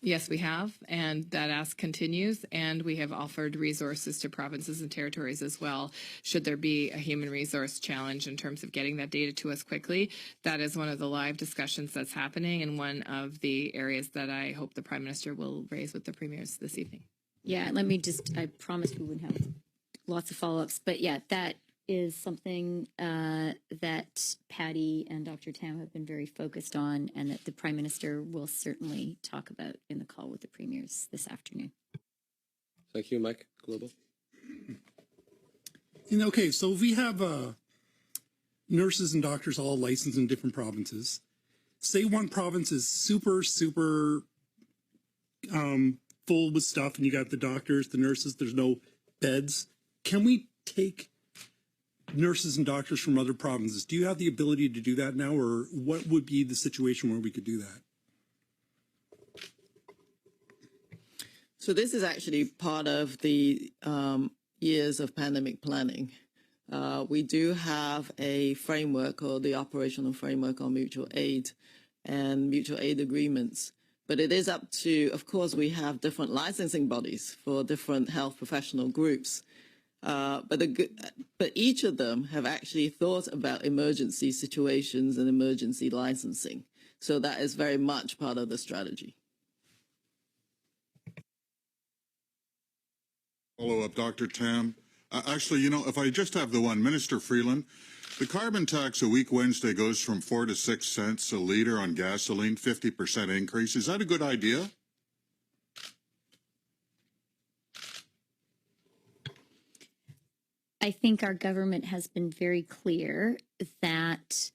Yes, we have, and that ask continues, and we have offered resources to provinces and territories as well, should there be a human resource challenge in terms of getting that data to us quickly. That is one of the live discussions that's happening, and one of the areas that I hope the Prime Minister will raise with the premiers this evening. Yeah, I promised we wouldn't have lots of follow-ups, but yeah, that is something that Patty and Dr. Tam have been very focused on, and that the Prime Minister will certainly talk about in the call with the premiers this afternoon. Thank you, Mike. Global. Okay, so we have nurses and doctors all licensed in different provinces. Say one province is super full with stuff, and you got the doctors, the nurses, there's no beds. Can we take nurses and doctors from other provinces? Do you have the ability to do that now, or what would be the situation where we could do that? So this is actually part of the years of pandemic planning. We do have a framework, or the operational framework, on mutual aid and mutual aid agreements. But it is up to, of course, we have different licensing bodies for different health professional groups. But each of them have actually thought about emergency situations and emergency licensing. So that is very much part of the strategy. Follow up, Dr. Tam. Actually, if I just have the one, Minister Freeland, the carbon tax a week Wednesday goes from 4 to 6 cents a litre on gasoline, 50% increase. Is that a good idea? I think our government has been very clear that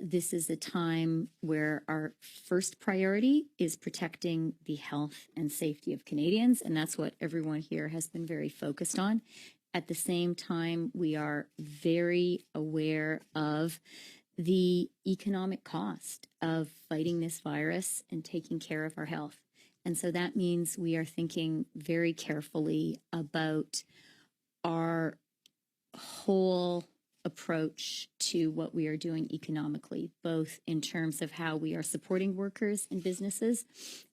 this is a time where our first priority is protecting the health and safety of Canadians, and that's what everyone here has been very focused on. At the same time, we are very aware of the economic cost of fighting this virus and taking care of our health. And so that means we are thinking very carefully about our whole approach to what we are doing economically, both in terms of how we are supporting workers and businesses,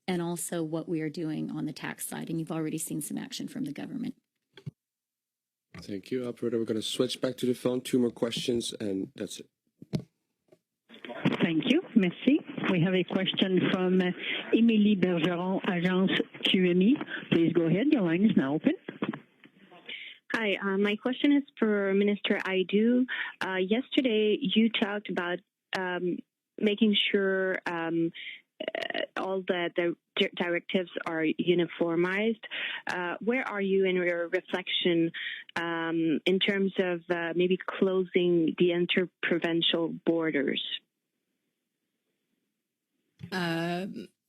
and also what we are doing on the tax side. And you've already seen some action from the government. Thank you, operator. We're going to switch back to the phone. 2 more questions, and that's it. Thank you. Merci. We have a question from Émilie Bergeron, Agence QMI. Please go ahead. Your line is now open. Hi, my question is for Minister Hajdu. Yesterday, you talked about making sure all the directives are uniformized. Where are you in your reflection in terms of maybe closing the interprovincial borders?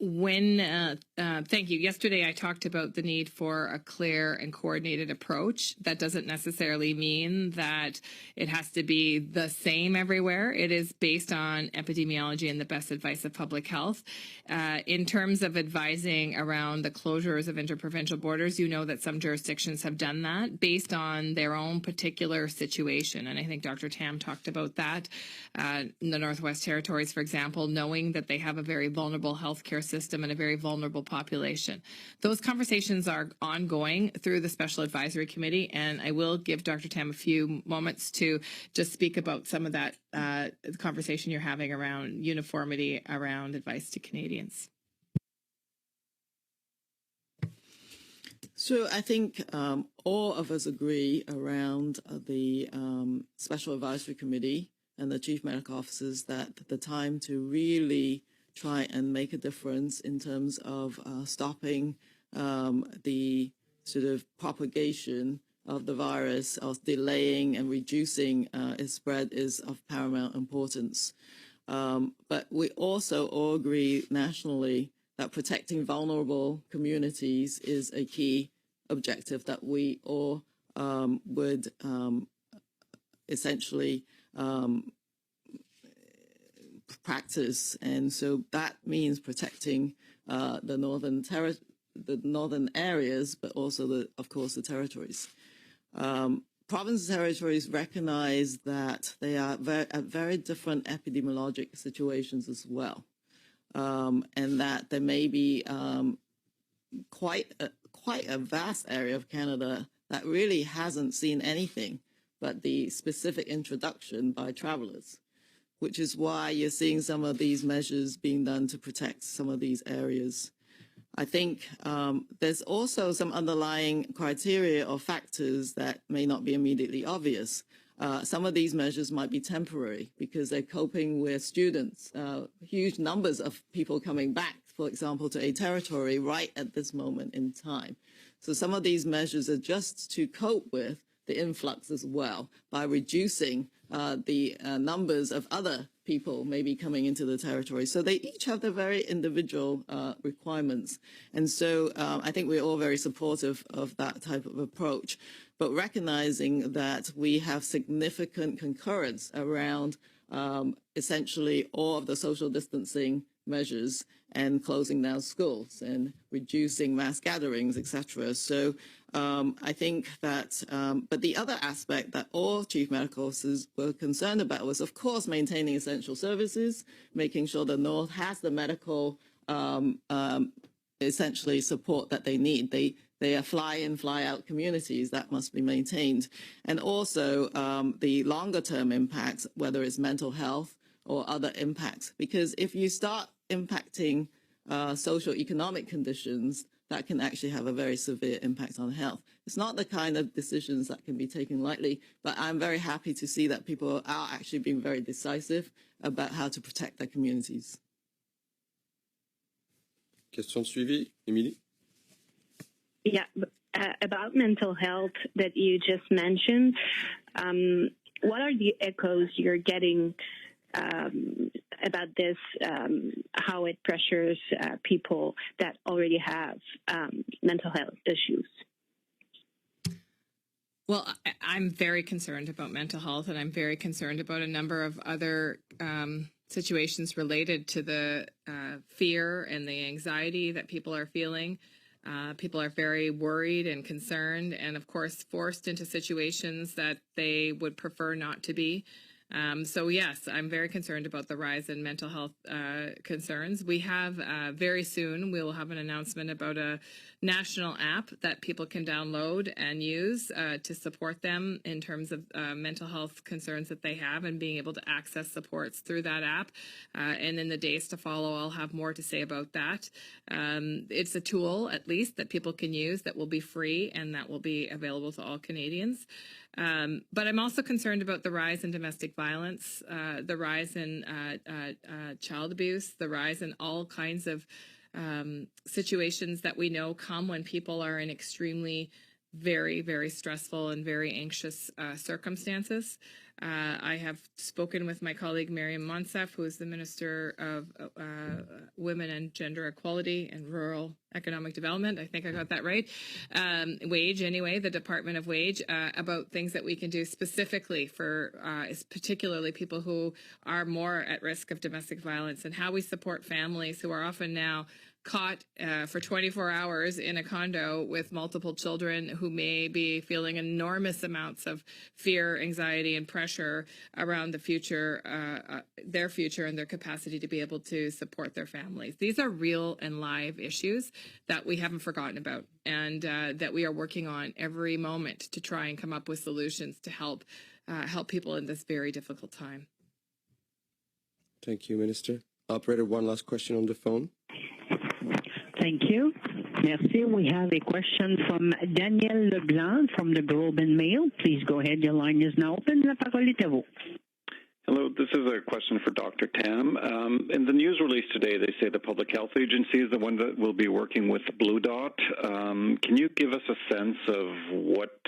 Thank you. Yesterday, I talked about the need for a clear and coordinated approach. That doesn't necessarily mean that it has to be the same everywhere. It is based on epidemiology and the best advice of public health. In terms of advising around the closures of interprovincial borders, you know that some jurisdictions have done that based on their own particular situation. And I think Dr. Tam talked about that. In the Northwest Territories, for example, knowing that they have a very vulnerable healthcare system and a very vulnerable population. Those conversations are ongoing through the Special Advisory Committee, and I will give Dr. Tam a few moments to just speak about some of that conversation you're having around uniformity, around advice to Canadians. So I think all of us agree around the Special Advisory Committee and the Chief Medical Officers that the time to really try and make a difference in terms of stopping the sort of propagation of the virus, of delaying and reducing its spread is of paramount importance. But we also all agree nationally that protecting vulnerable communities is a key objective that we all would essentially practice, and so that means protecting the northern areas, but also of course the territories. Provinces and territories recognize that they are at very different epidemiologic situations as well, and that there may be quite a vast area of Canada that really hasn't seen anything but the specific introduction by travelers, which is why you're seeing some of these measures being done to protect some of these areas. I think there's also some underlying criteria or factors that may not be immediately obvious. Some of these measures might be temporary because they're coping with students, huge numbers of people coming back, for example, to a territory right at this moment in time. So some of these measures are just to cope with the influx as well by reducing the numbers of other people maybe coming into the territory. So they each have their very individual requirements. And so I think we're all very supportive of that type of approach, but recognizing that we have significant concurrence around essentially all of the social distancing measures and closing down schools and reducing mass gatherings, etc. So I think that, but the other aspect that all chief medical officers were concerned about was, of course, maintaining essential services, making sure the North has the medical, essentially, support that they need. They are fly-in, fly-out communities that must be maintained. And also the longer-term impacts, whether it's mental health or other impacts. Because if you start impacting social economic conditions, that can actually have a very severe impact on health. It's not the kind of decisions that can be taken lightly, but I'm very happy to see that people are actually being very decisive about how to protect their communities. Question suivie, Émilie. Yeah, about mental health that you just mentioned, what are the echoes you're getting about this, how it pressures people that already have mental health issues? Well, I'm very concerned about mental health, and I'm very concerned about a number of other situations related to the fear and the anxiety that people are feeling. People are very worried and concerned, and of course forced into situations that they would prefer not to be. So yes, I'm very concerned about the rise in mental health concerns. We have very soon, we will have an announcement about a national app that people can download and use to support them in terms of mental health concerns that they have and being able to access supports through that app. And in the days to follow, I'll have more to say about that. It's a tool, at least, that people can use that will be free and that will be available to all Canadians. But I'm also concerned about the rise in domestic violence, the rise in child abuse, the rise in all kinds of situations that we know come when people are in extremely very, very stressful and very anxious circumstances. I have spoken with my colleague Miriam Monsef, who is the Minister of Women and Gender Equality and Rural Economic Development. I think I got that right. Wage, anyway, the Department of Wage, about things that we can do specifically for particularly people who are more at risk of domestic violence, and how we support families who are often now caught for 24 hours in a condo with multiple children who may be feeling enormous amounts of fear, anxiety, and pressure around the future, their future, and their capacity to be able to support their families. These are real and live issues that we haven't forgotten about, and that we are working on every moment to try and come up with solutions to help people in this very difficult time. Thank you, Minister. Operator, one last question on the phone. Thank you. Merci. We have a question from Daniel Leblanc from the Globe and Mail. Please go ahead. Your line is now open. La parole est à vous. Hello, this is a question for Dr. Tam. In the news release today, they say the Public Health Agency is the one that will be working with Blue Dot. Can you give us a sense of what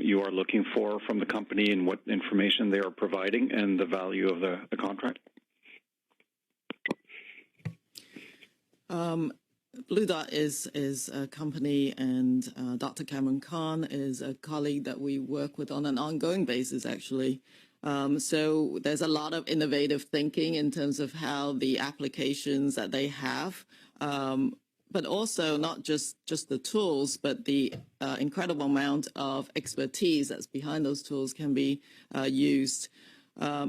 you are looking for from the company and what information they are providing and the value of the contract? Blue Dot is a company, and Dr. Cameron Khan is a colleague that we work with on an ongoing basis, actually. So there's a lot of innovative thinking in terms of how the applications that they have, but also not just the tools, but the incredible amount of expertise that's behind those tools can be used.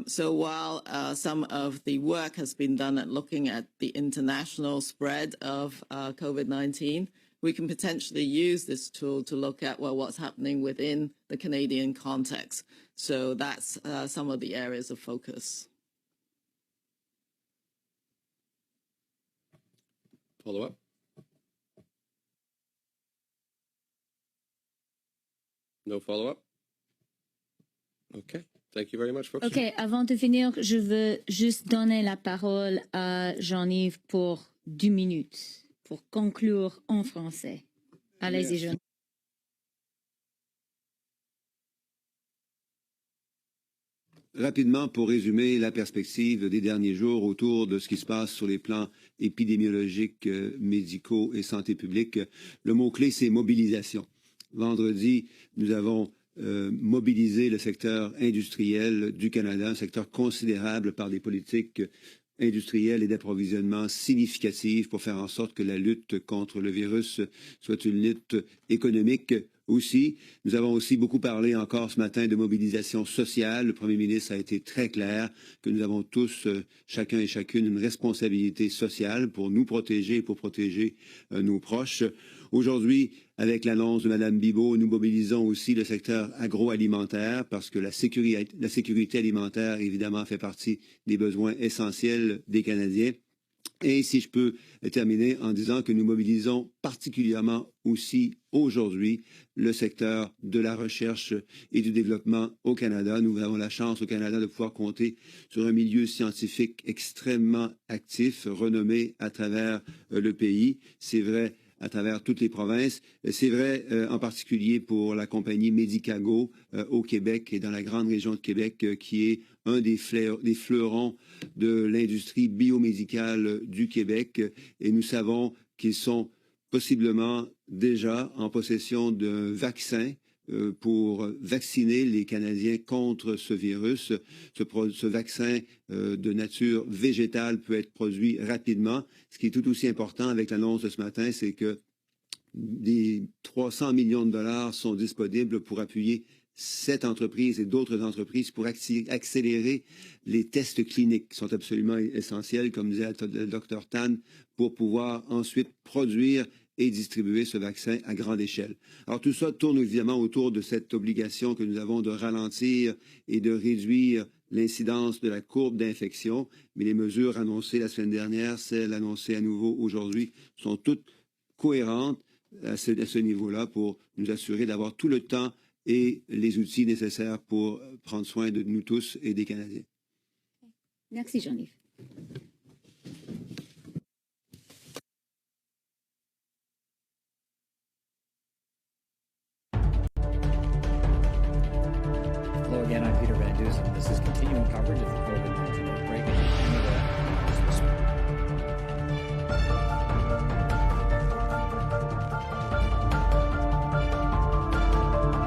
So while some of the work has been done at looking at the international spread of COVID-19, we can potentially use this tool to look at, well, what's happening within the Canadian context. So that's some of the areas of focus. Follow-up? No follow-up? Okay. Thank you very much, folks. OK, avant de finir, je veux juste donner la parole à Jean-Yves pour 2 minutes, pour conclure en français. Allez-y, Jean. Rapidement, pour résumer la perspective des derniers jours autour de ce qui se passe sur les plans épidémiologiques, médicaux et santé publique, le mot-clé, c'est mobilisation. Vendredi, nous avons mobiliser le secteur industriel du Canada, un secteur considérable par des politiques industrielles et d'approvisionnement significatives pour faire en sorte que la lutte contre le virus soit une lutte économique aussi. Nous avons aussi beaucoup parlé encore ce matin de mobilisation sociale. Le Premier ministre a été très clair que nous avons tous, chacun et chacune, une responsabilité sociale pour nous protéger et pour protéger nos proches. Aujourd'hui, avec l'annonce de Mme Bibeau, nous mobilisons aussi le secteur agroalimentaire parce que la sécurité alimentaire, évidemment, fait partie des besoins essentiels des Canadiens. Et si je peux terminer en disant que nous mobilisons particulièrement aussi aujourd'hui le secteur de la recherche et du développement au Canada. Nous avons la chance au Canada de pouvoir compter sur un milieu scientifique extrêmement actif, renommé à travers le pays. C'est vrai à travers toutes les provinces. C'est vrai en particulier pour la compagnie SNNGo au Québec et dans la grande région de Québec qui est un des fleurons de l'industrie biomédicale du Québec. Et nous savons qu'ils sont possiblement déjà en possession d'un vaccin pour vacciner les Canadiens contre ce virus. Ce vaccin de nature végétale peut être produit rapidement. Ce qui est tout aussi important avec l'annonce de ce matin, c'est que des 300 millions de dollars sont disponibles pour appuyer cette entreprise et d'autres entreprises pour accélérer les tests cliniques qui sont absolument essentiels, comme disait le Dr Tan, pour pouvoir ensuite produire et distribuer ce vaccin à grande échelle. Alors tout ça tourne évidemment autour de cette obligation que nous avons de ralentir et de réduire l'incidence de la courbe d'infection, mais les mesures annoncées la semaine dernière, celles annoncées à nouveau aujourd'hui, sont toutes cohérentes à ce niveau-là pour nous assurer d'avoir tout le temps et les outils nécessaires pour prendre soin de nous tous et des Canadiens. Merci, Jean-Yves. Hello again, I'm Peter Van Dusen. This is continuing coverage of